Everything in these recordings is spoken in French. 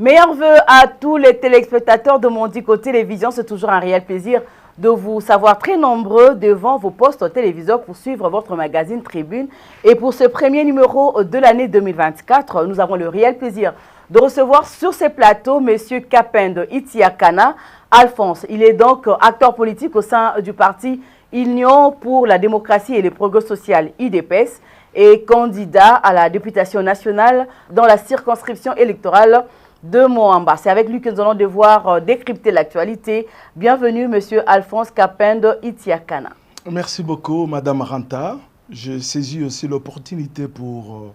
Meilleurs vœux à tous les téléspectateurs de Mondico Télévision. C'est toujours un réel plaisir de vous savoir très nombreux devant vos postes téléviseurs pour suivre votre magazine Tribune. Et pour ce premier numéro de l'année 2024, nous avons le réel plaisir de recevoir sur ces plateaux M. Kapendo Itiakana Alphonse. Il est donc acteur politique au sein du parti Union pour la démocratie et le progrès social IDPS et candidat à la députation nationale dans la circonscription électorale de Moamba. C'est avec lui que nous allons devoir décrypter l'actualité. Bienvenue, Monsieur Alphonse Kapendo Itiakana. Merci beaucoup, Madame Ranta. Je saisis aussi l'opportunité pour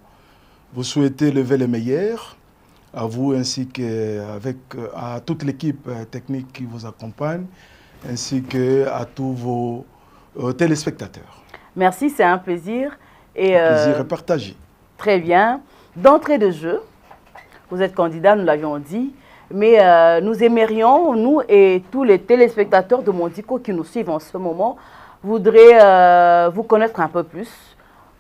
vous souhaiter le vœu le meilleur, à vous ainsi qu'à toute l'équipe technique qui vous accompagne, ainsi qu'à tous vos téléspectateurs. Merci, c'est un plaisir. Et, un plaisir est partagé. Très bien. D'entrée de jeu, vous êtes candidat, nous l'avions dit, mais nous aimerions, nous et tous les téléspectateurs de Mondico qui nous suivent en ce moment, voudraient vous connaître un peu plus.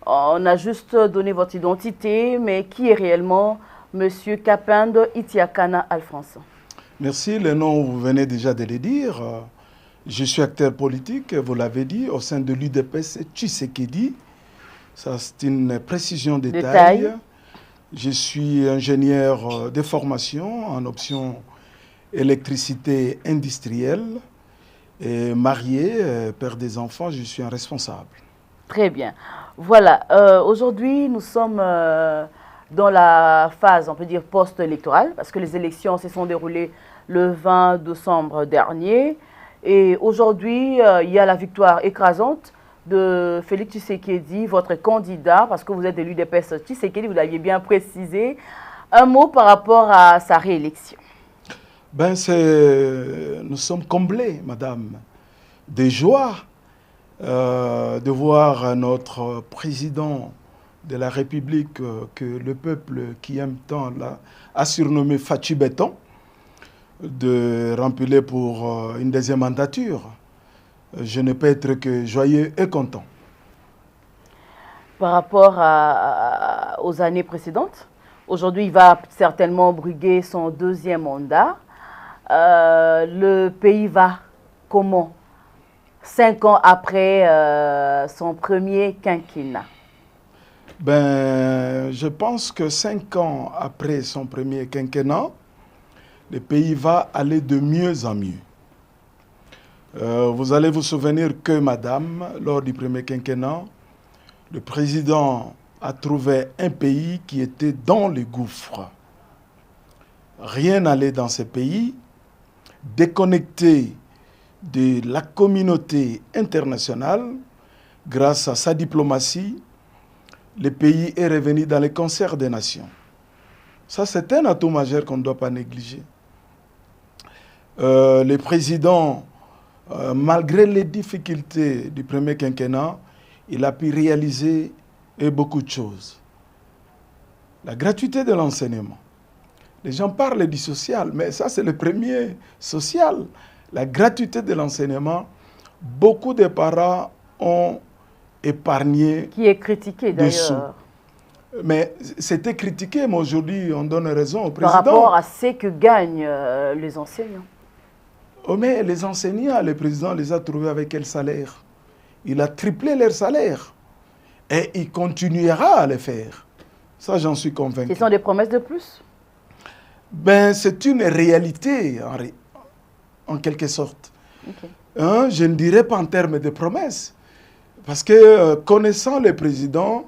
On a juste donné votre identité, mais qui est réellement M. Kapendo Itiakana Alphonse? Merci, le nom, vous venez déjà de le dire. Je suis acteur politique, vous l'avez dit, au sein de l'UDPS Tshisekedi. Ça, c'est une précision de taille. Je suis ingénieur de formation en option électricité industrielle et marié, père des enfants, je suis un responsable. Très bien. Voilà, aujourd'hui nous sommes dans la phase, on peut dire, post-électorale, parce que les élections se sont déroulées le 20 décembre dernier. Et aujourd'hui, il y a la victoire écrasante de Félix Tshisekedi, votre candidat, parce que vous êtes de l'UDPS Tshisekedi, vous l'aviez bien précisé. Un mot par rapport à sa réélection. Ben, nous sommes comblés, madame, de joie de voir notre président de la République, que le peuple qui aime tant a surnommé Fachi Béton, de remplir pour une deuxième mandature. Je ne peux être que joyeux et content. Par rapport aux années précédentes, aujourd'hui, il va certainement briguer son deuxième mandat. Le pays va comment 5 ans après son premier quinquennat? Ben, je pense que 5 ans après son premier quinquennat, le pays va aller de mieux en mieux. Vous allez vous souvenir que, madame, lors du premier quinquennat, le président a trouvé un pays qui était dans les gouffres. Rien n'allait dans ce pays, déconnecté de la communauté internationale. Grâce à sa diplomatie, le pays est revenu dans les concerts des nations. Ça, c'est un atout majeur qu'on ne doit pas négliger. Le président, malgré les difficultés du premier quinquennat, il a pu réaliser beaucoup de choses. La gratuité de l'enseignement. Les gens parlent du social, mais ça c'est le premier social. La gratuité de l'enseignement, beaucoup de parents ont épargné. Qui est critiqué d'ailleurs. Mais c'était critiqué, mais aujourd'hui on donne raison au président. Par rapport à ce que gagnent les enseignants. Oh, mais les enseignants, le président les a trouvés avec quel salaire? Il a triplé leur salaire. Et il continuera à le faire. Ça, j'en suis convaincu. Ce sont des promesses de plus? Ben, c'est une réalité, en quelque sorte. Okay. Hein, je ne dirais pas en termes de promesses. Parce que, connaissant le président,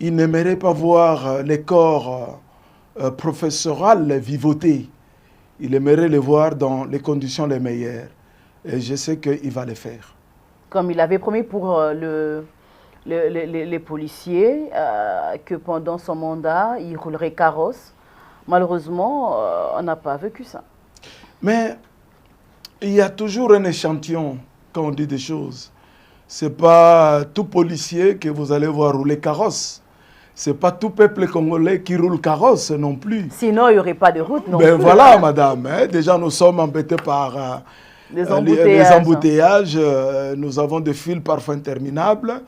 il n'aimerait pas voir les corps professoraux vivoter. Il aimerait les voir dans les conditions les meilleures. Et je sais qu'il va le faire. Comme il avait promis pour les policiers, que pendant son mandat, il roulerait carrosse. Malheureusement, on n'a pas vécu ça. Mais il y a toujours un échantillon quand on dit des choses. Ce n'est pas tout policier que vous allez voir rouler carrosse. Ce n'est pas tout peuple congolais qui roule carrosse non plus. Sinon, il n'y aurait pas de route non plus. Voilà, hein. Madame. Hein, déjà, nous sommes embêtés par les embouteillages. Nous avons des files parfois interminables.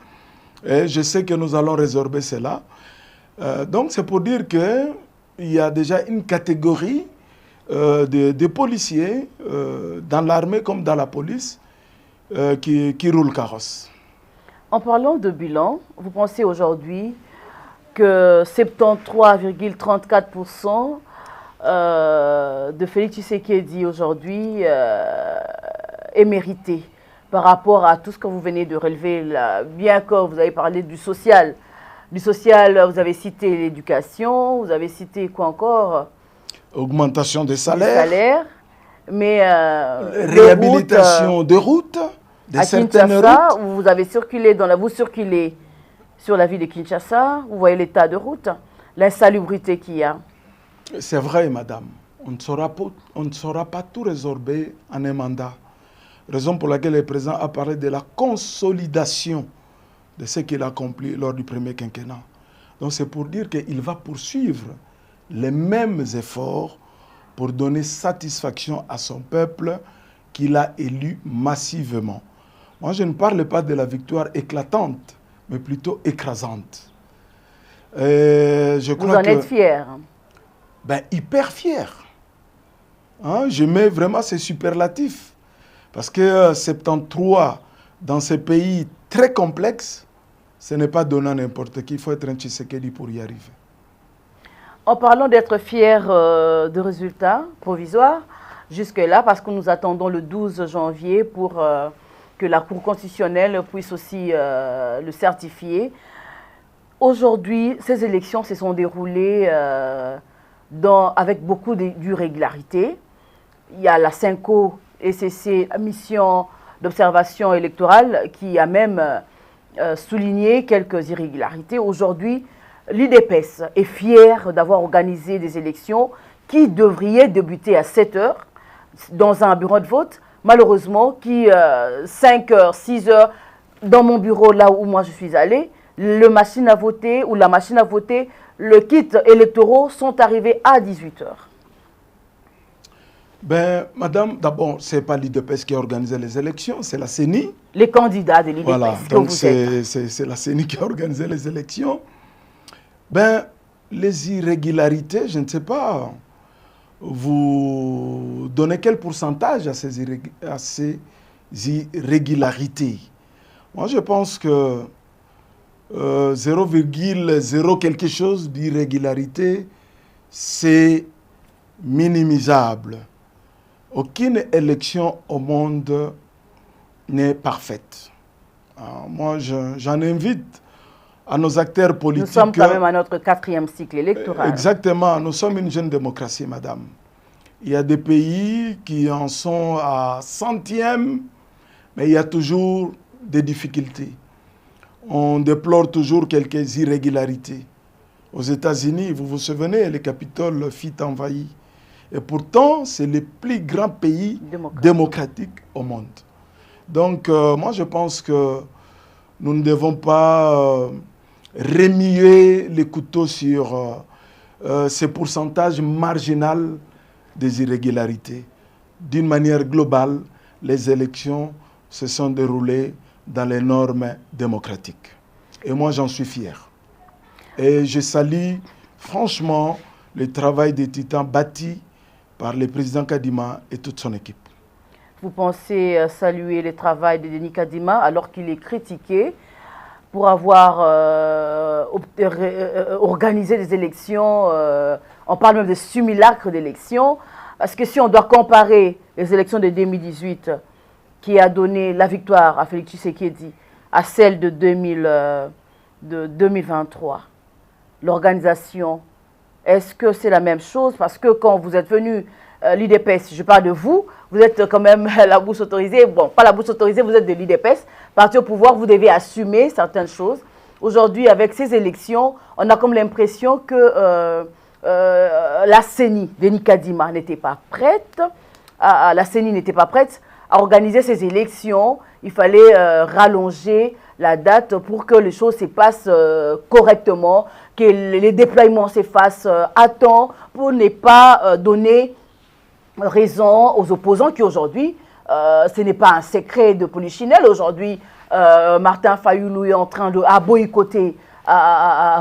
Et je sais que nous allons résorber cela. Donc, c'est pour dire qu'il y a déjà une catégorie des policiers dans l'armée comme dans la police qui roulent carrosse. En parlant de bilan, vous pensez aujourd'hui que 73,34% de Félix Tshisekedi aujourd'hui est mérité par rapport à tout ce que vous venez de relever là. Bien que vous avez parlé du social. Du social, vous avez cité l'éducation, vous avez cité quoi encore? Augmentation des salaires. Des salaires, mais réhabilitation de routes, de certaines routes. Vous avez circulé vous circulez sur la ville de Kinshasa, vous voyez l'état de route, l'insalubrité qu'il y a. C'est vrai, madame. On ne saura pas tout résorber en un mandat. Raison pour laquelle le président a parlé de la consolidation de ce qu'il a accompli lors du premier quinquennat. Donc c'est pour dire qu'il va poursuivre les mêmes efforts pour donner satisfaction à son peuple qu'il a élu massivement. Moi, je ne parle pas de la victoire éclatante, mais plutôt écrasante. Vous en êtes fier? Ben, hyper fier. Hein? Je mets vraiment ces superlatifs. Parce que 73, dans ces pays très complexes, ce n'est pas donné à n'importe qui. Il faut être un Tshisekedi pour y arriver. En parlant d'être fier de résultats provisoires, jusque-là, parce que nous attendons le 12 janvier pour que la Cour constitutionnelle puisse aussi le certifier. Aujourd'hui, ces élections se sont déroulées avec beaucoup d'irrégularités. Il y a la CENCO, ECC, mission d'observation électorale, qui a même souligné quelques irrégularités. Aujourd'hui, l'UDPS est fière d'avoir organisé des élections qui devraient débuter à 7 heures dans un bureau de vote. Malheureusement, 5 heures, 6 heures, dans mon bureau, là où moi je suis allée, la machine à voter, le kit électoraux sont arrivés à 18 heures. Ben, madame, d'abord, ce n'est pas l'UDPS qui a organisé les élections, c'est la CENI. Les candidats de l'UDPS. Voilà, donc c'est la CENI qui a organisé les élections. Ben, les irrégularités, je ne sais pas, vous donnez quel pourcentage à ces irrégularités? Moi, je pense que 0,0 quelque chose d'irrégularité, c'est minimisable. Aucune élection au monde n'est parfaite. Alors, moi, j'en invite à nos acteurs politiques. Nous sommes quand même à notre 4e cycle électoral. Exactement. Nous sommes une jeune démocratie, madame. Il y a des pays qui en sont à 100e, mais il y a toujours des difficultés. On déplore toujours quelques irrégularités. Aux États-Unis, vous vous souvenez, le Capitole fut envahi. Et pourtant, c'est le plus grand pays démocratique au monde. Donc, moi, je pense que nous ne devons pas remuer les couteaux sur ces pourcentages marginaux des irrégularités. D'une manière globale, les élections se sont déroulées dans les normes démocratiques. Et moi, j'en suis fier. Et je salue franchement le travail des titans bâtis par le président Kadima et toute son équipe. Vous pensez saluer le travail de Denis Kadima alors qu'il est critiqué pour avoir organisé des élections, on parle même de simulacres d'élections, parce que si on doit comparer les élections de 2018 qui a donné la victoire à Félix Tshisekedi à celle de 2023, l'organisation, est-ce que c'est la même chose? Parce que quand vous êtes venu, l'UDPS, je parle de vous, vous êtes quand même la bouche autorisée, bon, pas la bouche autorisée, vous êtes de l'UDPS, parti au pouvoir, vous devez assumer certaines choses. Aujourd'hui, avec ces élections, on a comme l'impression que la CENI, Denis Kadima, n'était pas prête, la CENI n'était pas prête à organiser ces élections. Il fallait rallonger la date pour que les choses se passent correctement, que les déploiements se fassent à temps, pour ne pas donner raison aux opposants qui aujourd'hui, ce n'est pas un secret de polichinelle. Aujourd'hui, Martin Fayoulou est en train de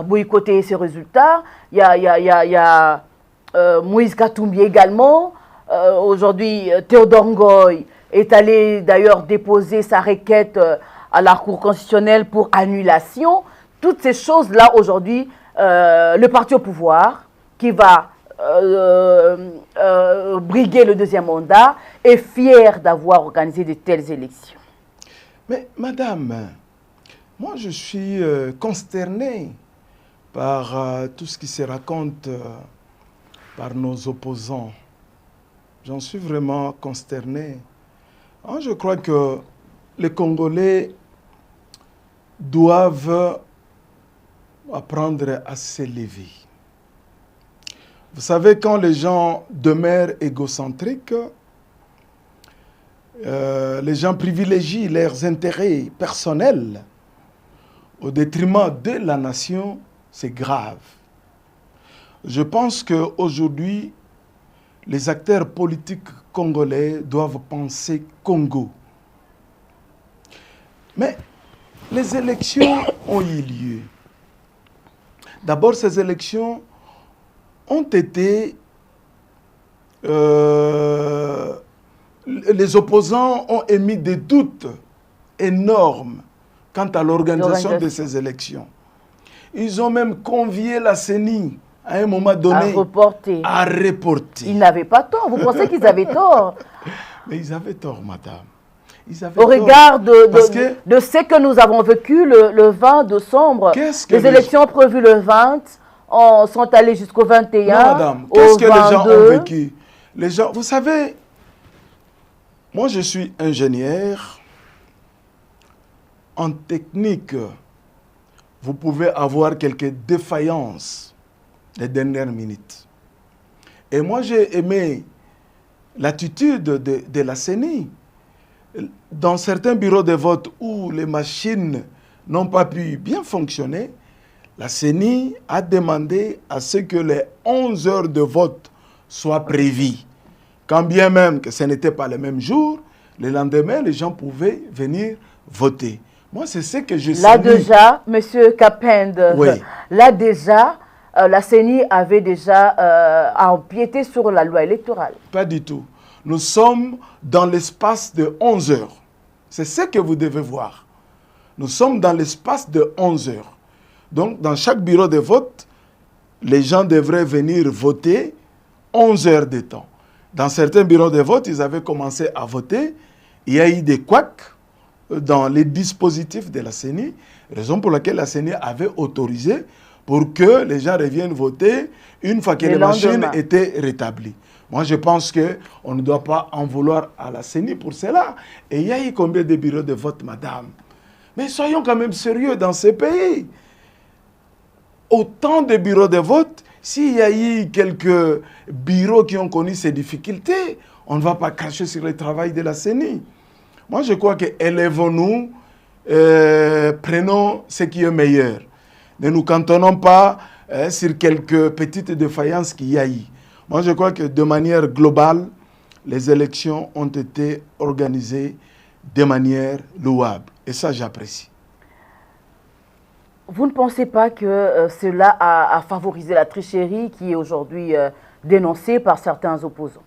boycotter ces résultats. Il y a Moïse Katumbi également. aujourd'hui, Théodore Ngoy est allé d'ailleurs déposer sa requête à la Cour constitutionnelle pour annulation. Toutes ces choses-là, aujourd'hui, le parti au pouvoir qui va briguer le deuxième mandat est fier d'avoir organisé de telles élections. Mais madame, moi je suis consterné par tout ce qui se raconte par nos opposants. J'en suis vraiment consterné. Hein, je crois que les Congolais doivent apprendre à s'élever. Vous savez, quand les gens demeurent égocentriques, les gens privilégient leurs intérêts personnels au détriment de la nation, c'est grave. Je pense qu'aujourd'hui, les acteurs politiques congolais doivent penser Congo. Mais les élections ont eu lieu. D'abord, ces élections ont été... les opposants ont émis des doutes énormes quant à l'organisation de ces élections. Ils ont même convié la CENI à un moment donné à reporter. Ils n'avaient pas tort. Vous pensez qu'ils avaient tort? Mais ils avaient tort, madame. Au regard de ce que nous avons vécu le 20 décembre, les élections prévues le 20 sont allées jusqu'au 21. Non, madame, qu'est-ce que les gens ont vécu? Les gens, vous savez, moi je suis ingénieur en technique. Vous pouvez avoir quelques défaillances les dernières minutes. Et moi j'ai aimé l'attitude de la CENI. Dans certains bureaux de vote où les machines n'ont pas pu bien fonctionner, la CENI a demandé à ce que les 11 heures de vote soient prévues. Quand bien même que ce n'était pas le même jour, le lendemain, les gens pouvaient venir voter. Moi, c'est ce que je sais. Là déjà, M. Kapend, oui. Là déjà, la CENI avait déjà empiété sur la loi électorale. Pas du tout. Nous sommes dans l'espace de 11 heures. C'est ce que vous devez voir. Nous sommes dans l'espace de 11 heures. Donc, dans chaque bureau de vote, les gens devraient venir voter 11 heures de temps. Dans certains bureaux de vote, ils avaient commencé à voter. Il y a eu des couacs dans les dispositifs de la CENI, raison pour laquelle la CENI avait autorisé pour que les gens reviennent voter une fois que les machines étaient rétablies. Moi, je pense qu'on ne doit pas en vouloir à la CENI pour cela. Et il y a eu combien de bureaux de vote, madame? Mais soyons quand même sérieux dans ces pays. Autant de bureaux de vote, s'il y a eu quelques bureaux qui ont connu ces difficultés, on ne va pas cracher sur le travail de la CENI. Moi, je crois que élevons-nous, prenons ce qui est meilleur. Ne nous cantonnons pas sur quelques petites défaillances qu'il y a eu. Moi, je crois que de manière globale, les élections ont été organisées de manière louable. Et ça, j'apprécie. Vous ne pensez pas que cela a favorisé la tricherie qui est aujourd'hui dénoncée par certains opposants?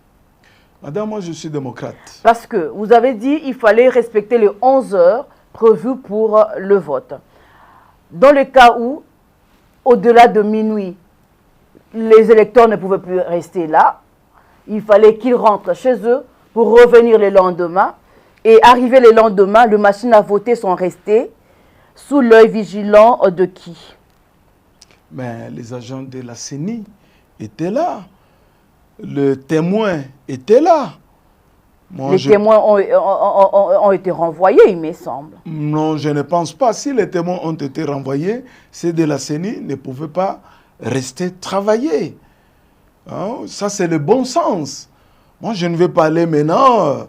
Madame, moi, je suis démocrate. Parce que vous avez dit qu'il fallait respecter les 11 heures prévues pour le vote. Dans le cas où, au-delà de minuit, les électeurs ne pouvaient plus rester là, il fallait qu'ils rentrent chez eux pour revenir le lendemain. Et arrivé le lendemain, les machines à voter sont restées sous l'œil vigilant de qui? Mais les agents de la CENI étaient là. Le témoin était là. Les témoins ont été renvoyés, il me semble. Non, je ne pense pas. Si les témoins ont été renvoyés, ceux de la CENI ne pouvaient pas rester travailler. Hein? Ça, c'est le bon sens. Moi, je ne vais pas aller maintenant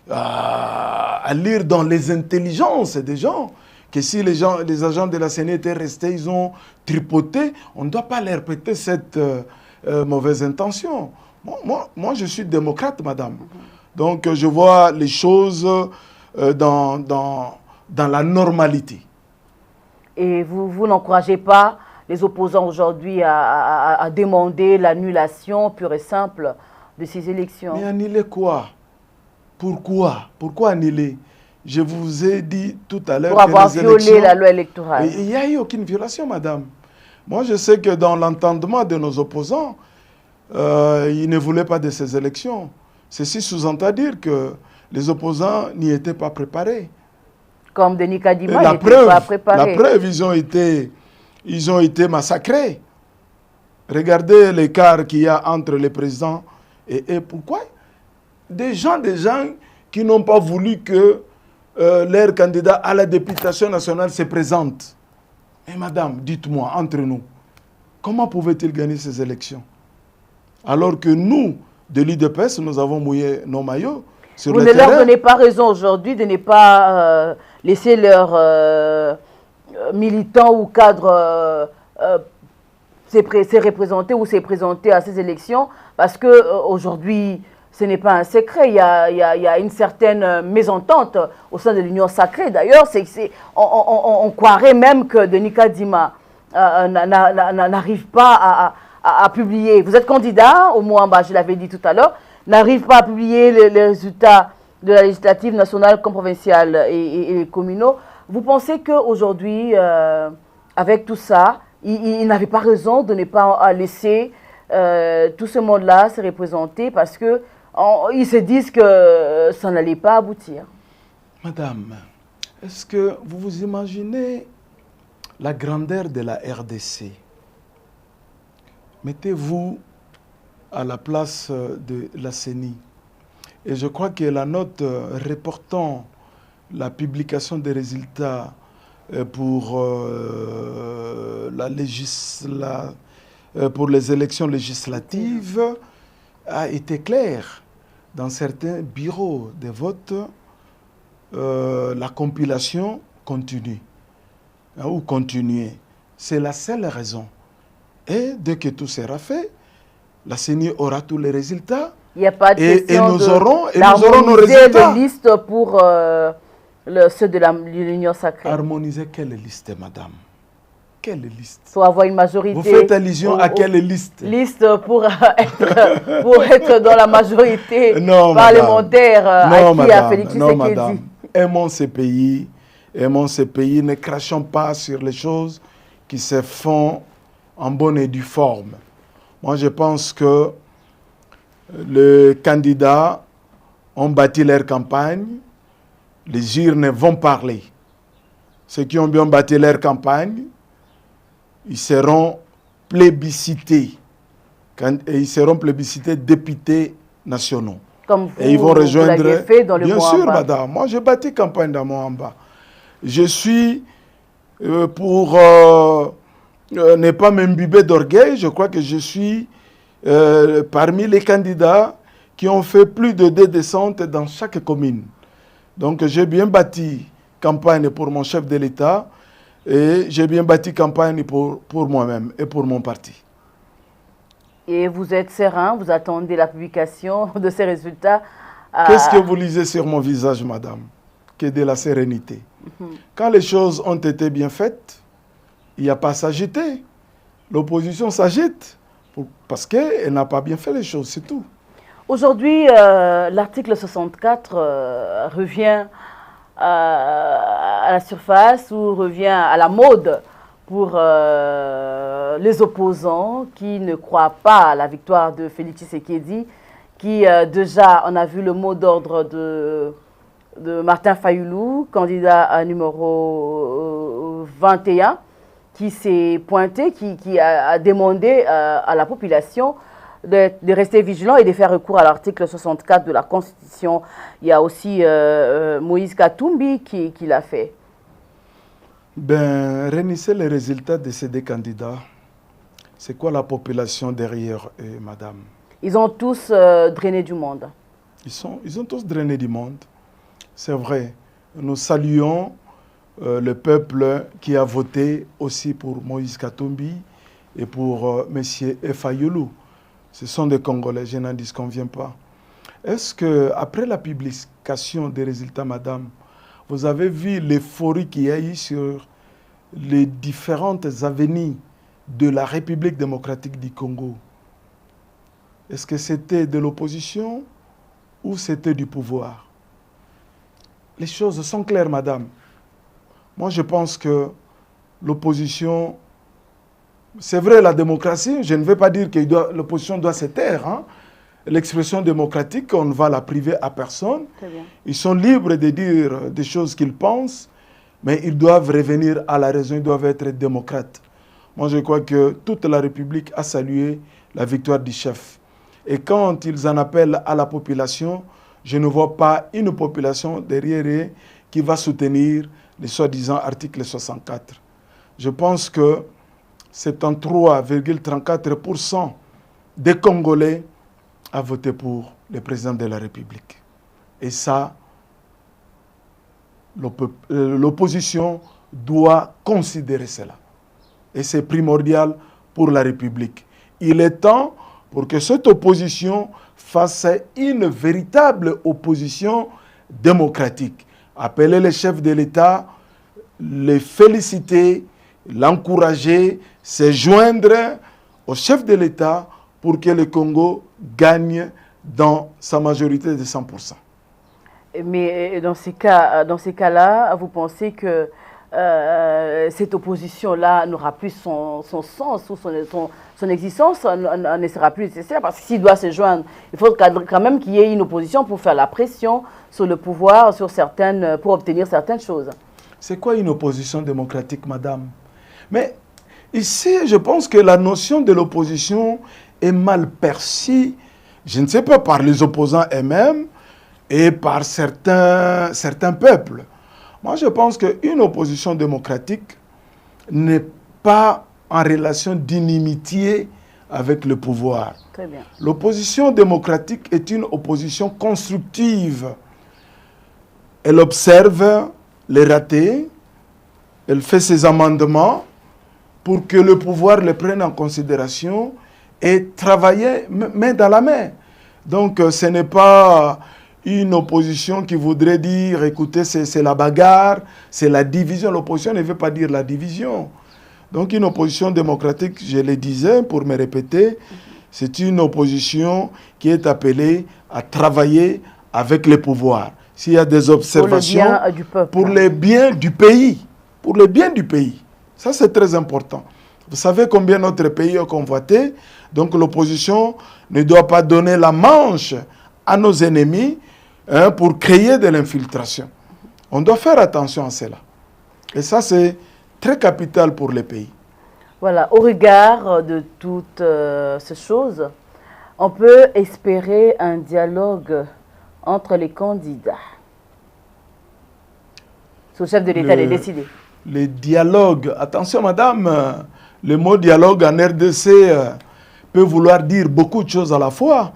à lire dans les intelligences des gens que si les agents de la CENI étaient restés, ils ont tripoté. On ne doit pas leur prêter cette mauvaise intention. Moi, je suis démocrate, madame. Donc, je vois les choses dans la normalité. Et vous n'encouragez pas les opposants aujourd'hui à demander l'annulation pure et simple de ces élections. Mais annuler quoi? Pourquoi? Pourquoi annuler? Je vous ai dit tout à l'heure pour avoir violé la loi électorale. Il n'y a eu aucune violation, madame. Moi, je sais que dans l'entendement de nos opposants, ils ne voulaient pas de ces élections. Ceci sous-entend dire que les opposants n'y étaient pas préparés. Comme Denis Kadima n'était pas préparé. La preuve, ils ont été massacrés. Regardez l'écart qu'il y a entre les présidents et pourquoi? Des gens qui n'ont pas voulu que leur candidat à la députation nationale se présente. Et madame, dites-moi, entre nous, comment pouvait-il gagner ces élections? Alors que nous, de l'UDPS, nous avons mouillé nos maillots sur le terrain. Vous ne leur donnez pas raison aujourd'hui de ne pas laisser leurs militants ou cadres se représenter ou se présenter à ces élections parce qu'aujourd'hui, ce n'est pas un secret. Il y a une certaine mésentente au sein de l'Union sacrée. D'ailleurs, on croirait même que Denis Kadima n'arrive pas à publier. Vous êtes candidat au Moamba, je l'avais dit tout à l'heure, n'arrive pas à publier les résultats de la législative nationale comme provinciale et communaux. Vous pensez qu'aujourd'hui, avec tout ça, il n'avait pas raison de ne pas laisser tout ce monde-là se représenter parce que ils se disent que ça n'allait pas aboutir. Madame, est-ce que vous vous imaginez la grandeur de la RDC? Mettez-vous à la place de la CENI. Et je crois que la note reportant la publication des résultats pour les élections législatives a été claire. Dans certains bureaux de vote, la compilation continue ou continuer. C'est la seule raison. Et dès que tout sera fait, la CENI aura tous les résultats. Il n'y a pas de question nous aurons nos résultats. Les listes pour ceux de l'Union sacrée. Harmoniser quelle liste, madame? Quelle liste? Pour avoir une majorité. Vous faites allusion à quelle liste? Liste pour être dans la majorité parlementaire acquis à Félix Tshisekedi. Non, madame. Aimons ces pays. Aimons ces pays. Ne crachons pas sur les choses qui se font en bonne et due forme. Moi, je pense que les candidats ont bâti leur campagne. Les urnes vont parler. Ceux qui ont bien bâti leur campagne, ils seront plébiscités. Et ils seront plébiscités députés nationaux. Comme vous, et ils vont rejoindre. Vous fait dans le bien Moamba. sûr, madame. Moi, j'ai bâti campagne dans Moamba. Je suis pour ne pas m'imbiber d'orgueil. Je crois que je suis parmi les candidats qui ont fait plus de 2 descentes dans chaque commune. Donc, j'ai bien bâti campagne pour mon chef de l'État et j'ai bien bâti campagne pour moi-même et pour mon parti. Et vous êtes serein, vous attendez la publication de ces résultats. Qu'est-ce que vous lisez sur mon visage, madame? Que de la sérénité. Quand les choses ont été bien faites, il n'y a pas à s'agiter. L'opposition s'agite parce qu'elle n'a pas bien fait les choses, c'est tout. Aujourd'hui, l'article 64 revient à la surface ou revient à la mode pour les opposants qui ne croient pas à la victoire de Félix Tshisekedi, qui déjà, on a vu le mot d'ordre de Martin Fayoulou, candidat à numéro 21, qui s'est pointé, qui a demandé à la population de rester vigilant et de faire recours à l'article 64 de la Constitution. Il y a aussi Moïse Katumbi qui l'a fait. Ben, réunissez les résultats de ces 2 candidats. C'est quoi la population derrière eux, madame? Ils ont tous drainé du monde. Ils ont tous drainé du monde. C'est vrai. Nous saluons le peuple qui a voté aussi pour Moïse Katumbi et pour M. Fayoulou. Ce sont des Congolais, je n'en disconviens pas. Est-ce qu'après la publication des résultats, madame, vous avez vu l'euphorie qu'il y a eu sur les différentes avenues de la République démocratique du Congo? Est-ce que c'était de l'opposition ou c'était du pouvoir? Les choses sont claires, madame. Moi, je pense que l'opposition, c'est vrai, la démocratie, je ne veux pas dire que l'opposition doit se taire. Hein. L'expression démocratique, on ne va la priver à personne. Ils sont libres de dire des choses qu'ils pensent, mais ils doivent revenir à la raison, ils doivent être démocrates. Moi, je crois que toute la République a salué la victoire du chef. Et quand ils en appellent à la population, je ne vois pas une population derrière eux qui va soutenir les soi-disant articles 64. Je pense que 73,34% des Congolais a voté pour le président de la République. Et ça, l'opposition doit considérer cela. Et c'est primordial pour la République. Il est temps pour que cette opposition fasse une véritable opposition démocratique. Appeler les chefs de l'État, les féliciter, l'encourager, se joindre au chef de l'État pour que le Congo gagne dans sa majorité de 100%. Mais dans ces cas-là, vous pensez que cette opposition-là n'aura plus son sens ou son existence ne sera plus nécessaire, parce que s'il doit se joindre, il faut quand même qu'il y ait une opposition pour faire la pression sur le pouvoir, pour obtenir certaines choses. C'est quoi une opposition démocratique, madame? Mais ici, je pense que la notion de l'opposition est mal perçue, je ne sais pas, par les opposants eux-mêmes et par certains peuples. Moi, je pense qu'une opposition démocratique n'est pas en relation d'inimitié avec le pouvoir. Très bien. L'opposition démocratique est une opposition constructive. Elle observe les ratés, elle fait ses amendements pour que le pouvoir les prenne en considération et travailler main dans la main. Donc, ce n'est pas une opposition qui voudrait dire, écoutez, c'est la bagarre, c'est la division. L'opposition ne veut pas dire la division. Donc une opposition démocratique, je le disais pour me répéter, c'est une opposition qui est appelée à travailler avec les pouvoirs. S'il y a des observations, pour le bien du peuple, pour le bien du pays, pour le bien du pays. Ça, c'est très important. Vous savez combien notre pays est convoité, donc l'opposition ne doit pas donner la manche à nos ennemis pour créer de l'infiltration. On doit faire attention à cela. Et ça, c'est très capital pour les pays. Voilà, au regard de toutes ces choses, on peut espérer un dialogue entre les candidats. C'est au chef de l'État de décider. Le dialogue, attention madame, le mot dialogue en RDC peut vouloir dire beaucoup de choses à la fois.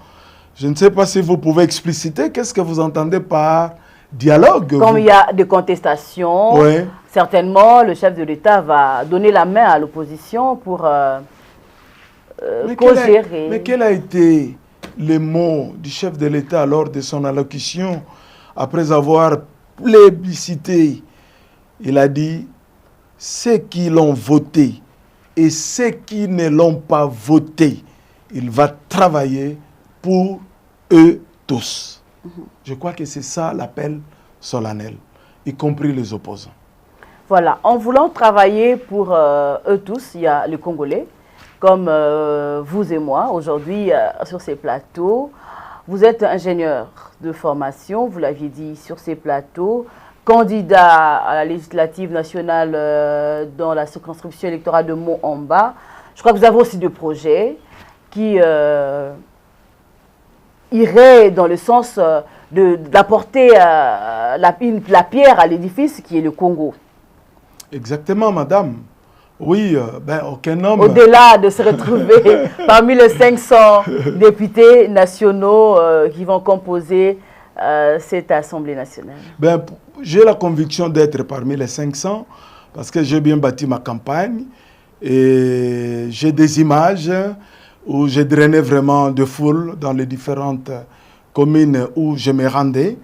Je ne sais pas si vous pouvez expliciter, qu'est-ce que vous entendez par dialogue? Comme il y a des contestations, oui, certainement le chef de l'État va donner la main à l'opposition pour co-gérer. Mais quel a été le mot du chef de l'État lors de son allocution après avoir plébiscité? Il a dit, ceux qui l'ont voté et ceux qui ne l'ont pas voté, il va travailler pour eux tous. Je crois que c'est ça l'appel solennel, y compris les opposants. Voilà, en voulant travailler pour eux tous, il y a les Congolais, comme vous et moi, aujourd'hui sur ces plateaux. Vous êtes ingénieur de formation, vous l'aviez dit sur ces plateaux, candidat à la législative nationale dans la circonscription électorale de Mont-en-Bas. Je crois que vous avez aussi des projets qui iraient dans le sens d'apporter la pierre à l'édifice qui est le Congo. Exactement, madame. Oui, aucun homme... Au-delà de se retrouver parmi les 500 députés nationaux qui vont composer cette Assemblée nationale. J'ai la conviction d'être parmi les 500 parce que j'ai bien bâti ma campagne et j'ai des images où j'ai drainé vraiment de foule dans les différentes communes où je me rendais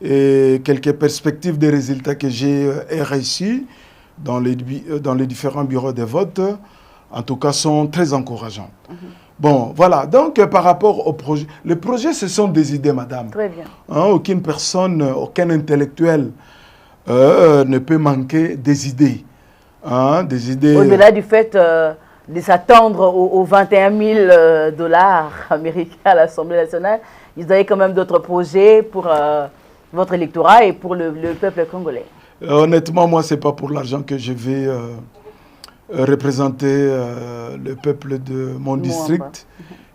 et quelques perspectives des résultats que j'ai reçus dans les différents bureaux de vote, en tout cas, sont très encourageantes. Bon, voilà. Donc, par rapport au projet, les projets, ce sont des idées, madame. Très bien. Hein, aucune personne, aucun intellectuel ne peut manquer des idées. Hein, des idées. Au-delà du fait de s'attendre aux 21 000 dollars américains à l'Assemblée nationale, vous avez quand même d'autres projets pour votre électorat et pour le peuple congolais. Honnêtement, moi, ce n'est pas pour l'argent que je vais représenter le peuple de mon district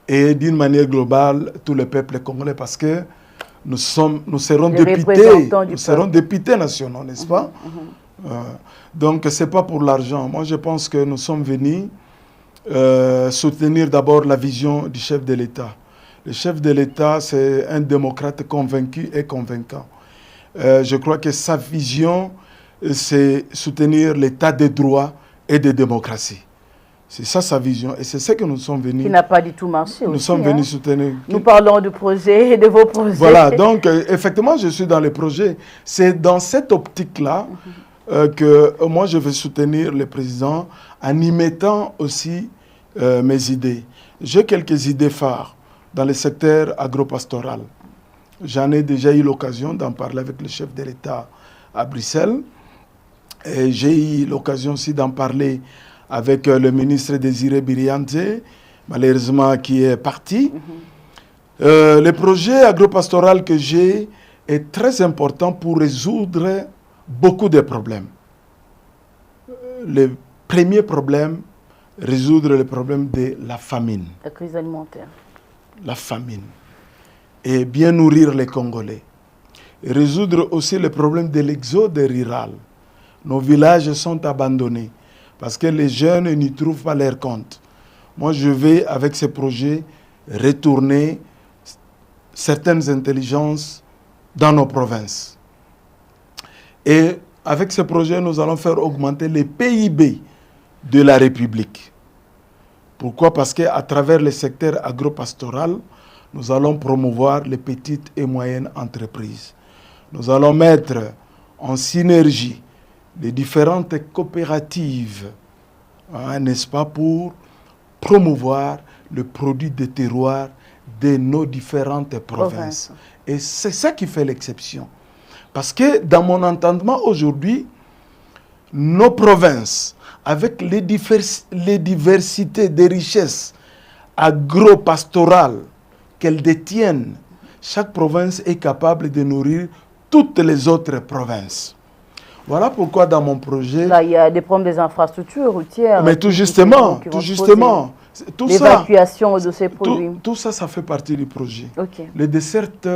et d'une manière globale tout le peuple congolais parce que nous serons députés nationaux, n'est-ce pas? Donc, ce n'est pas pour l'argent. Moi, je pense que nous sommes venus soutenir d'abord la vision du chef de l'État. Le chef de l'État, c'est un démocrate convaincu et convaincant. Je crois que sa vision, c'est soutenir l'État de droit et de démocratie. C'est ça sa vision. Et c'est ce que nous sommes venus... Qui n'a pas du tout marché Nous aussi, sommes venus soutenir... Nous parlons du projet et de vos projets. Voilà, donc effectivement, je suis dans les projets. C'est dans cette optique-là que moi, je vais soutenir le président en y mettant aussi mes idées. J'ai quelques idées phares dans le secteur agropastoral. J'en ai déjà eu l'occasion d'en parler avec le chef de l'État à Bruxelles. Et j'ai eu l'occasion aussi d'en parler avec le ministre Désiré Biriante, malheureusement qui est parti. Le projet agropastoral que j'ai est très important pour résoudre beaucoup de problèmes. Le premier problème, résoudre le problème de la famine. La crise alimentaire. La famine. Et bien nourrir les Congolais. Et résoudre aussi le problème de l'exode rural. Nos villages sont abandonnés parce que les jeunes n'y trouvent pas leur compte. Moi, je vais, avec ces projets, retourner certaines intelligences dans nos provinces. Et avec ce projet, nous allons faire augmenter les PIB de la République. Pourquoi? Parce qu'à travers le secteur agropastoral, nous allons promouvoir les petites et moyennes entreprises. Nous allons mettre en synergie les différentes coopératives, n'est-ce pas, pour promouvoir le produit de terroir de nos différentes provinces. Et c'est ça qui fait l'exception. Parce que dans mon entendement aujourd'hui, nos provinces, avec les diversités des richesses agro-pastorales qu'elles détiennent, chaque province est capable de nourrir toutes les autres provinces. Voilà pourquoi dans mon projet... Là, il y a des problèmes des infrastructures routières. Mais tout justement. L'évacuation de ces produits. Tout ça, ça fait partie du projet. Okay. Les dessertes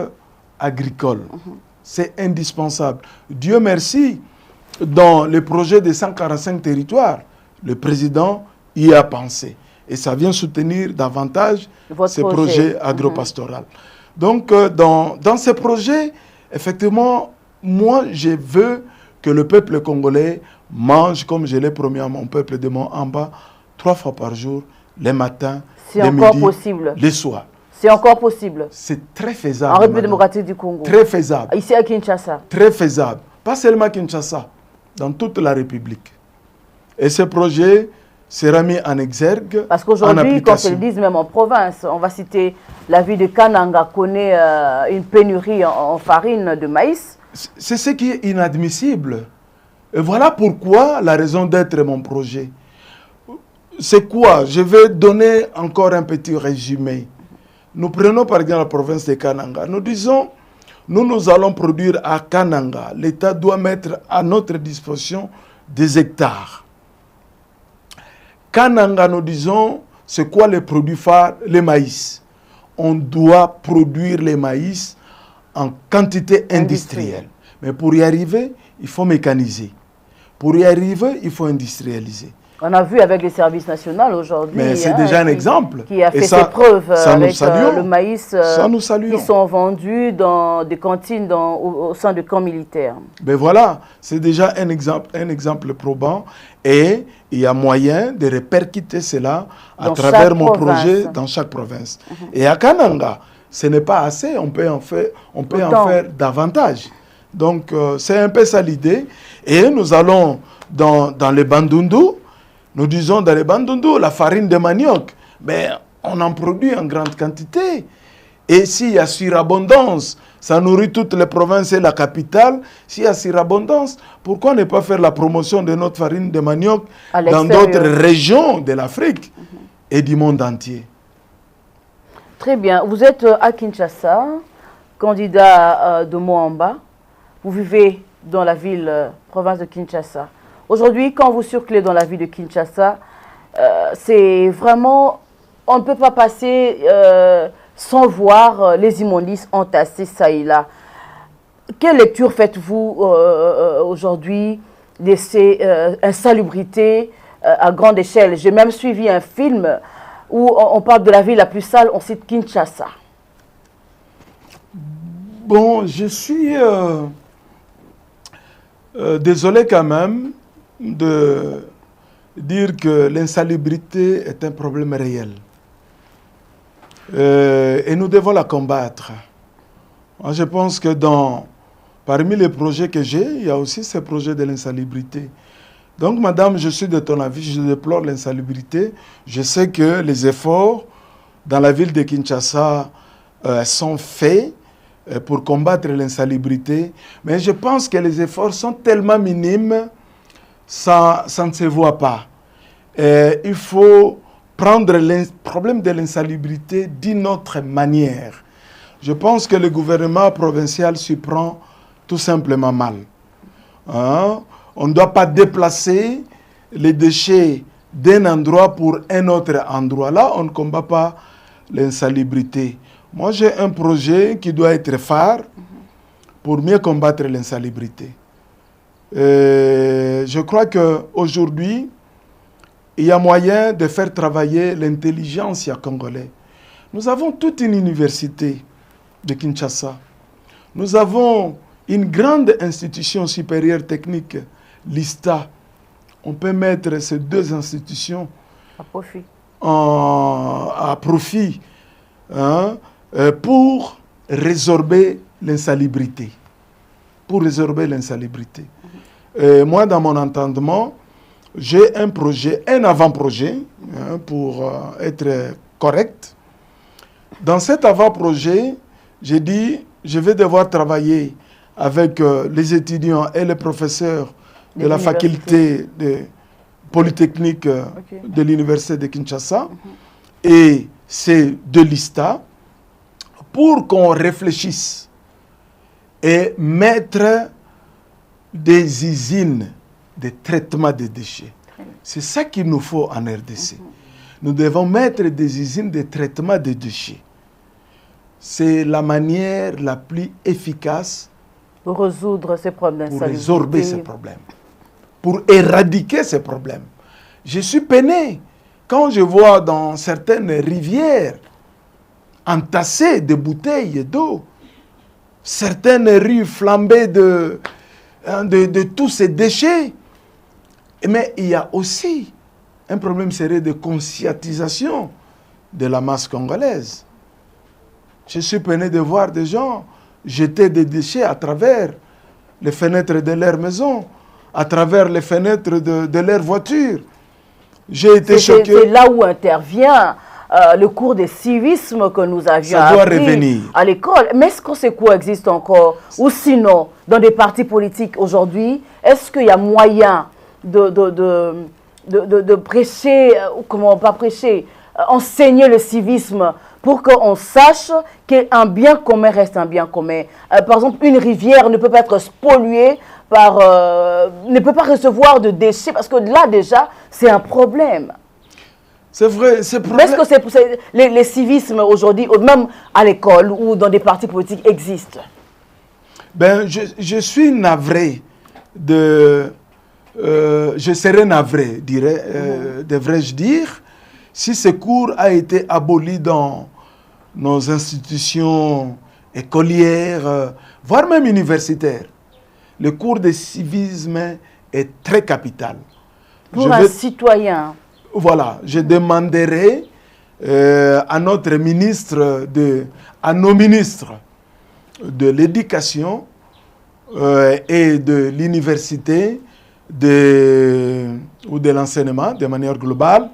agricoles, c'est indispensable. Dieu merci, dans le projet des 145 territoires, le président y a pensé. Et ça vient soutenir davantage ces projets agro-pastoraux. Donc, dans ces projets, effectivement, moi, je veux que le peuple congolais mange, comme je l'ai promis à mon peuple de Mont-Amba, 3 fois par jour, les matins, les midis, les soirs. C'est encore possible. C'est très faisable. En République démocratique du Congo. Très faisable. Ici à Kinshasa. Très faisable. Pas seulement à Kinshasa, dans toute la République. Et ce projet sera mis en exergue. Parce qu'aujourd'hui, quand ils le disent, même en province, on va citer la ville de Kananga connaît une pénurie en farine de maïs. C'est ce qui est inadmissible. Et voilà pourquoi la raison d'être mon projet. C'est quoi? Je vais donner encore un petit résumé. Nous prenons par exemple la province de Kananga. Nous disons, nous allons produire à Kananga. L'État doit mettre à notre disposition des hectares. Kananga, nous disons, c'est quoi les produits phares? Les maïs. On doit produire les maïs en quantité industrielle. Mais pour y arriver, il faut mécaniser. Pour y arriver, il faut industrialiser. On a vu avec les services nationaux aujourd'hui. Mais c'est déjà un exemple. Qui a fait ses preuves avec le maïs qui sont vendus dans des cantines au sein de camps militaires. Ben voilà, c'est déjà un exemple probant. Et il y a moyen de répercuter cela à travers mon projet dans chaque province. Et à Kananga, ce n'est pas assez, on peut en faire davantage. Donc, c'est un peu ça l'idée. Et nous allons dans les Bandundu. Nous disons dans les Bandundu, la farine de manioc. Mais on en produit en grande quantité. Et s'il y a surabondance, ça nourrit toutes les provinces et la capitale. S'il y a surabondance, pourquoi ne pas faire la promotion de notre farine de manioc dans d'autres régions de l'Afrique et du monde entier? Très bien. Vous êtes à Kinshasa, candidat de Moamba. Vous vivez dans la ville, province de Kinshasa. Aujourd'hui, quand vous circulez dans la ville de Kinshasa, c'est vraiment... On ne peut pas passer sans voir les immondices entassés ça et là. Quelle lecture faites-vous aujourd'hui de ces insalubrités à grande échelle? J'ai même suivi un film où on parle de la ville la plus sale, on cite Kinshasa. Bon, je suis désolé quand même de dire que l'insalubrité est un problème réel. Et nous devons la combattre. Moi, je pense que parmi les projets que j'ai, il y a aussi ce projet de l'insalubrité. Donc, madame, je suis de ton avis, je déplore l'insalubrité. Je sais que les efforts dans la ville de Kinshasa sont faits pour combattre l'insalubrité, mais je pense que les efforts sont tellement minimes, ça ne se voit pas. Il faut prendre le problème de l'insalubrité d'une autre manière. Je pense que le gouvernement provincial s'y prend tout simplement mal. Hein? On ne doit pas déplacer les déchets d'un endroit pour un autre endroit. Là, on ne combat pas l'insalubrité. Moi, j'ai un projet qui doit être phare pour mieux combattre l'insalubrité. Je crois qu'aujourd'hui, il y a moyen de faire travailler l'intelligence congolaise. Nous avons toute une université de Kinshasa. Nous avons une grande institution supérieure technique, l'ISTA. On peut mettre ces deux institutions à profit hein, pour résorber l'insalubrité. Pour résorber l'insalubrité. Moi, dans mon entendement, j'ai un projet, un avant-projet, hein, pour être correct. Dans cet avant-projet, j'ai dit, je vais devoir travailler avec les étudiants et les professeurs de la faculté de polytechnique de l'université de Kinshasa et c'est de l'ISTA pour qu'on réfléchisse et mettre des usines de traitement des déchets. C'est ça qu'il nous faut en RDC. Nous devons mettre des usines de traitement des déchets. C'est la manière la plus efficace pour résoudre ces problèmes d'insalubrité. Pour résorber ces problèmes. Pour éradiquer ces problèmes. Je suis peiné quand je vois dans certaines rivières entassées de bouteilles d'eau, certaines rues flambées de tous ces déchets. Mais il y a aussi un problème sérieux de conscientisation de la masse congolaise. Je suis peiné de voir des gens jeter des déchets à travers les fenêtres de leur maison, à travers les fenêtres de leur voiture. J'ai été choqué. C'est là où intervient le cours de civisme que nous avions appris à l'école. Mais est-ce que ces cours existent encore? Ou sinon, dans des partis politiques aujourd'hui, est-ce qu'il y a moyen de prêcher, ou comment pas prêcher, enseigner le civisme pour qu'on sache qu'un bien commun reste un bien commun. Par exemple, une rivière ne peut pas être polluée ne peut pas recevoir de déchets parce que là déjà, c'est un problème. C'est vrai, c'est problème. Est-ce que les civismes aujourd'hui, même à l'école ou dans des partis politiques, existent? Ben, je suis navré je serais navré, devrais-je dire, si ce cours a été aboli dans nos institutions écolières, voire même universitaires. Le cours de civisme est très capital. Pour un citoyen. Voilà, je demanderai à notre ministre, à nos ministres de l'éducation et de l'université ou de l'enseignement de manière globale,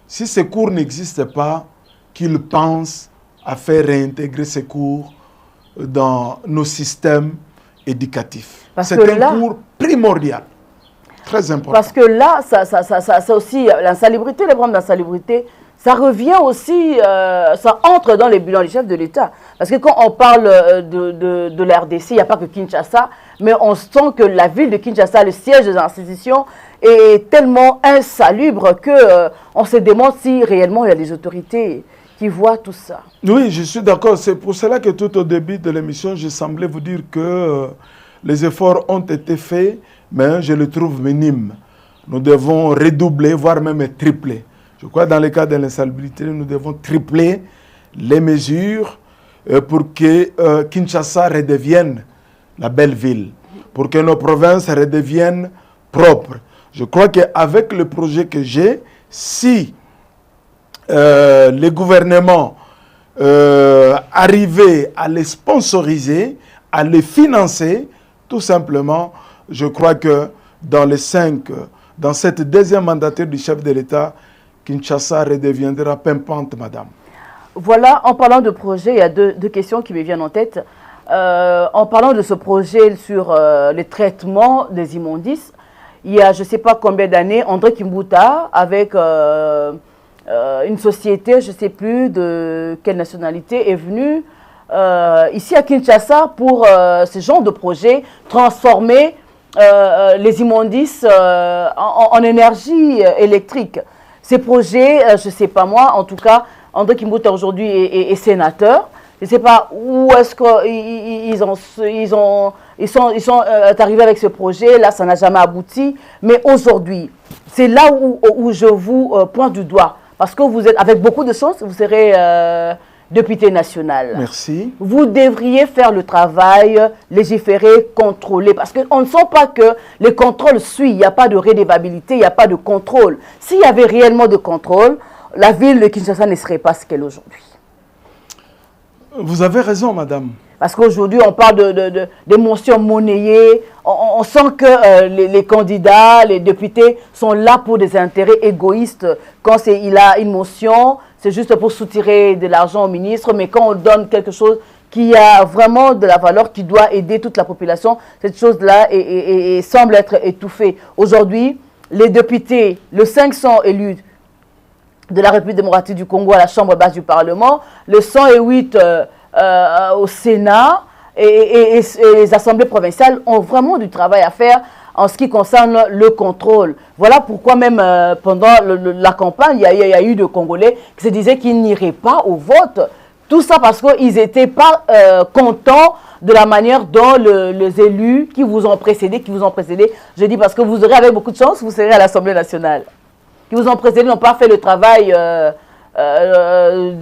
si ce cours n'existe pas, qu'il pense à faire réintégrer ces cours dans nos systèmes éducatifs. C'est un cours primordial, très important. Parce que là, ça aussi, l'insalubrité, les problèmes d'insalubrité, ça revient aussi, ça entre dans les bilans du chef de l'État. Parce que quand on parle de la RDC, il n'y a pas que Kinshasa, mais on sent que la ville de Kinshasa, le siège des institutions, est tellement insalubre qu'on se demande si réellement il y a des autorités qui voient tout ça. Oui, je suis d'accord. C'est pour cela que tout au début de l'émission, je semblais vous dire que les efforts ont été faits, mais je le trouve minime. Nous devons redoubler, voire même tripler. Je crois que dans le cas de l'insalubrité, nous devons tripler les mesures pour que Kinshasa redevienne la belle ville, pour que nos provinces redeviennent propres. Je crois qu'avec le projet que j'ai, si les gouvernements arrivaient à les sponsoriser, à les financer, tout simplement, je crois que dans cette deuxième mandature du chef de l'État, Kinshasa redeviendra pimpante, madame. Voilà, en parlant de projet, il y a deux questions qui me viennent en tête. En parlant de ce projet sur les traitements des immondices, il y a je ne sais pas combien d'années, André Kimbuta, avec une société, je ne sais plus de quelle nationalité, est venu ici à Kinshasa pour ce genre de projet, transformer les immondices en énergie électrique. Ces projets, je ne sais pas moi, en tout cas, André Kimbuta aujourd'hui est sénateur. Je ne sais pas où est-ce qu'ils sont arrivés avec ce projet. Là, ça n'a jamais abouti. Mais aujourd'hui, c'est là où je vous pointe du doigt. Parce que vous êtes, avec beaucoup de chance, vous serez député national. Merci. Vous devriez faire le travail, légiférer, contrôler. Parce qu'on ne sent pas que les contrôles suivent. Il n'y a pas de redevabilité, il n'y a pas de contrôle. S'il y avait réellement de contrôle, la ville de Kinshasa ne serait pas ce qu'elle est aujourd'hui. Vous avez raison, madame. Parce qu'aujourd'hui, on parle d'émotions monnayées. On sent que les candidats, les députés sont là pour des intérêts égoïstes. Quand il a une motion, c'est juste pour soutirer de l'argent au ministre. Mais quand on donne quelque chose qui a vraiment de la valeur, qui doit aider toute la population, cette chose-là semble être étouffée. Aujourd'hui, les députés, le 500 élus de la République démocratique du Congo à la Chambre basse du Parlement, le 108 au Sénat et les assemblées provinciales ont vraiment du travail à faire en ce qui concerne le contrôle. Voilà pourquoi même pendant la campagne, il y a eu des Congolais qui se disaient qu'ils n'iraient pas au vote. Tout ça parce qu'ils n'étaient pas contents de la manière dont les élus qui vous ont précédé, je dis parce que vous aurez avec beaucoup de chance, vous serez à l'Assemblée nationale. Qui vous ont précédé n'ont pas fait le travail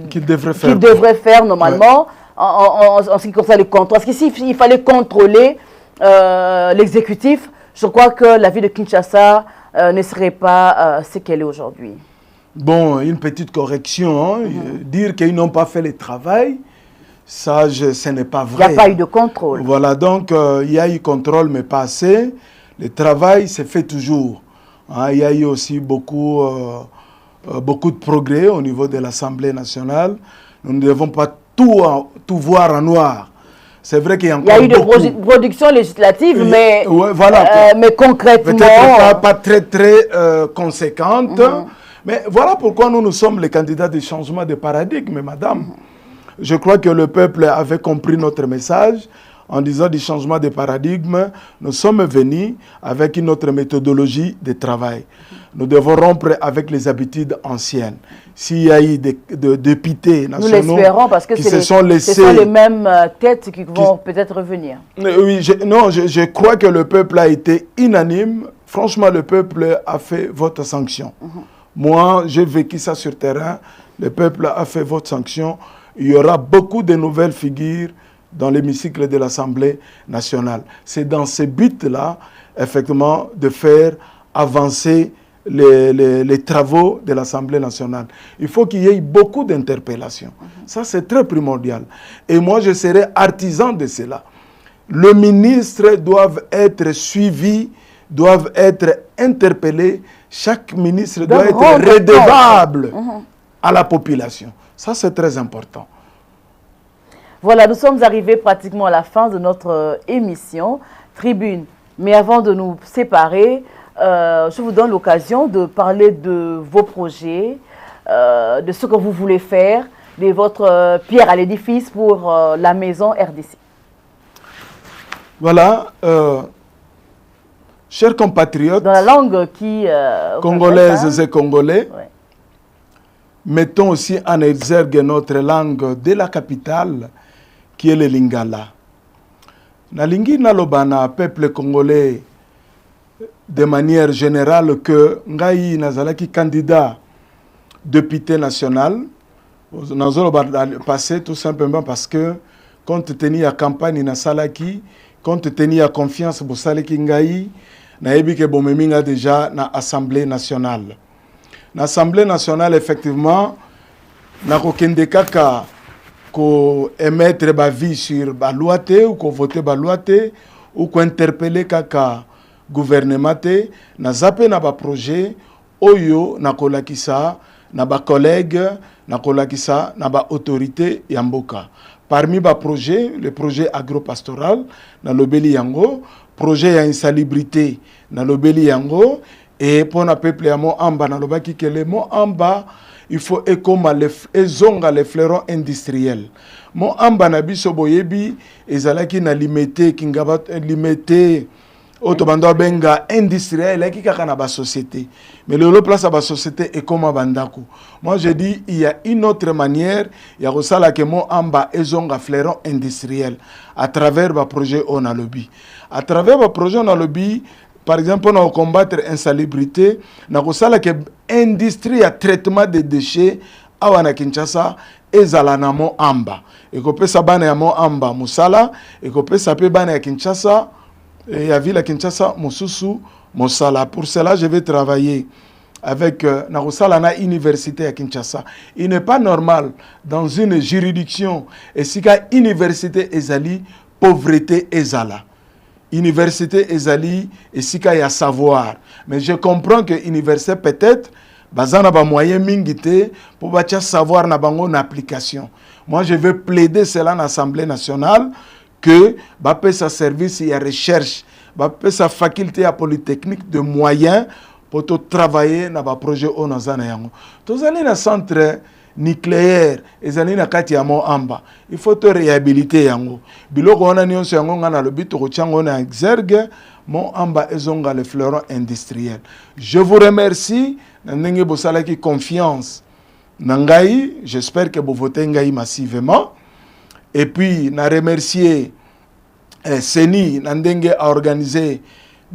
qu'ils devraient faire normalement. Ouais. En ce qui concerne les contrôles. Parce qu'ici, il fallait contrôler l'exécutif. Je crois que la ville de Kinshasa ne serait pas ce qu'elle est aujourd'hui. Bon, une petite correction. Hein. Dire qu'ils n'ont pas fait le travail, ça, ce n'est pas vrai. Il n'y a pas eu de contrôle. Voilà, donc il y a eu contrôle, mais pas assez. Le travail se fait toujours. Hein, il y a eu aussi beaucoup de progrès au niveau de l'Assemblée nationale. Nous ne devons pas tout voir en noir. C'est vrai qu'il y a encore eu des productions législatives, mais, ouais, voilà, mais concrètement... Peut-être pas très conséquentes. Mais voilà pourquoi nous sommes les candidats du changement de paradigme, madame. Je crois que le peuple avait compris notre message. En disant du changement de paradigme, nous sommes venus avec une autre méthodologie de travail. Nous devons rompre avec les habitudes anciennes. S'il y a eu des députés nationaux nous l'espérons parce que ce sont les mêmes têtes qui vont peut-être revenir. Oui, je crois que le peuple a été unanime. Franchement, le peuple a fait votre sanction. Moi, j'ai vécu ça sur terrain. Le peuple a fait votre sanction. Il y aura beaucoup de nouvelles figures dans l'hémicycle de l'Assemblée nationale. C'est dans ce but-là, effectivement, de faire avancer les travaux de l'Assemblée nationale. Il faut qu'il y ait beaucoup d'interpellations. Ça, c'est très primordial. Et moi, je serai artisan de cela. Le ministre doit être suivi, doivent être interpellés. Chaque ministre doit être redevable à la population. Ça, c'est très important. Voilà, nous sommes arrivés pratiquement à la fin de notre émission Tribune. Mais avant de nous séparer, je vous donne l'occasion de parler de vos projets, de ce que vous voulez faire, de votre pierre à l'édifice pour la maison RDC. Voilà, chers compatriotes, dans la langue qui congolaises et congolais, ouais. Mettons aussi en exergue notre langue de la capitale, qui est le Lingala. Nalingi nalobana peuple congolais de manière générale que ngai nazalaki candidat député national. Nous allons passer tout simplement parce que compte tenu à campagne na salaki, compte tenu à confiance pour salaki ngai, na yebi ke bomeminga déjà na Assemblée nationale. L'Assemblée nationale, effectivement, n'a kokende kaka ko émettre ba vie sur ba loi te ou ko voter ba loi te ou ko interpeller kaka gouvernement te na zappé na ba projet oyo na kolakisa na ba collègue na kolakisa na ba autorité ya mboka. Parmi ba projet, le projet agropastoral na lobeli yango, projet ya insalubrité na lobeli yango. Et pour le peuple ya mo amba na lobaki que le mo amba il faut ekoma ezonga les fleurons industriels. Mo amba na biso boyebi ezalaki na limité kingaba limité otobando benga industriel qui kaka na ba société. Mais le place à ba société ekoma bandako. Moi je dis il y a une autre manière ya kosala que mo amba ezonga fleurons industriels à travers ba projet on a lobby. À travers ba projet on a lobby. Par exemple, on a combattre l'insalubrité, on a que l'industrie à traitement des déchets à Kinshasa et Zalanamo Amba. Et qu'on peut s'abonner à mon Amba Moussala, et qu'on peut s'abonner à Kinshasa, et à Ville à Kinshasa, Moussousou, Moussala. Pour cela, je vais travailler avec Narosala université à Kinshasa. Il n'est pas normal dans une juridiction, et si une université ezali, pauvreté ezala. Université ezali et sika ya savoir, mais je comprends que université peut-être bazana ba moyen mingité pour batia savoir na bango na application. Moi je veux plaider cela en Assemblée nationale que ba pe sa service ya recherche, ba pe sa faculté à polytechnique de moyens pour travailler na ba projet onazana yango. Tozali na centre nucléaire ezali na kati ya mo amba, il faut te réhabiliter yango biloko wana nyonso yango ngana lobi to kotiango na exergue mo amba ezonga le fleuron industriel. Je vous remercie na ndenge bosalaki confiance na ngai, j'espère que vous votez ngai massivement, et puis na remercier Seni na ndenge a organisé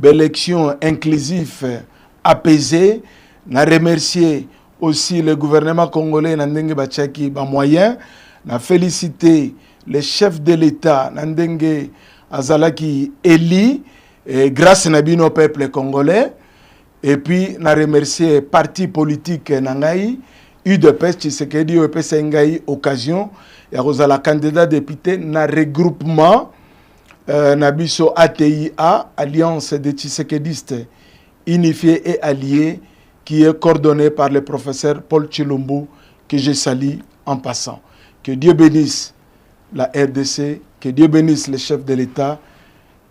l'élection inclusive apaisée, na remercier aussi le gouvernement congolais Nandenge Bachaki ba moyen, na félicité les chefs de l'État Nandenge Azalaki Eli grâce nabino au peuple congolais, et puis na remercier parti politique nangai UDPS Tshisekedi OPS ngai occasion ya kozala candidat député na regroupement nabiso ATIA Alliance des Tshisekedistes unifiés et alliés, qui est coordonné par le professeur Paul Chilumbu, que je salue en passant. Que Dieu bénisse la RDC, que Dieu bénisse les chefs de l'État,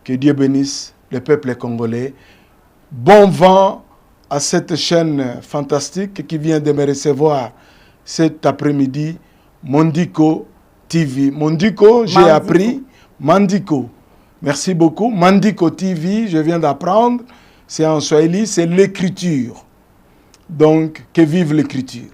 que Dieu bénisse le peuple congolais. Bon vent à cette chaîne fantastique qui vient de me recevoir cet après-midi, Mondiko TV. Mondiko, j'ai appris, Mandiko. Merci beaucoup. Mandiko TV, je viens d'apprendre, c'est en Swahili, c'est l'écriture. Donc, que vive l'écriture.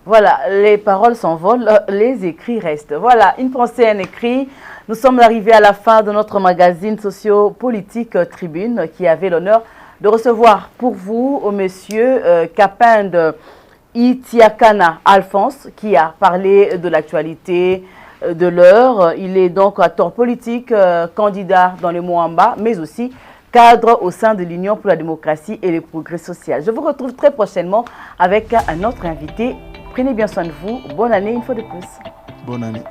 Voilà, les paroles s'envolent, les écrits restent. Voilà, une pensée, un écrit. Nous sommes arrivés à la fin de notre magazine socio-politique Tribune, qui avait l'honneur de recevoir pour vous, au monsieur Kapinde Itiakana Alphonse, qui a parlé de l'actualité de l'heure. Il est donc acteur politique, candidat dans le Moamba, mais aussi cadre au sein de l'Union pour la démocratie et le progrès social. Je vous retrouve très prochainement avec un autre invité. Prenez bien soin de vous. Bonne année une fois de plus. Bonne année.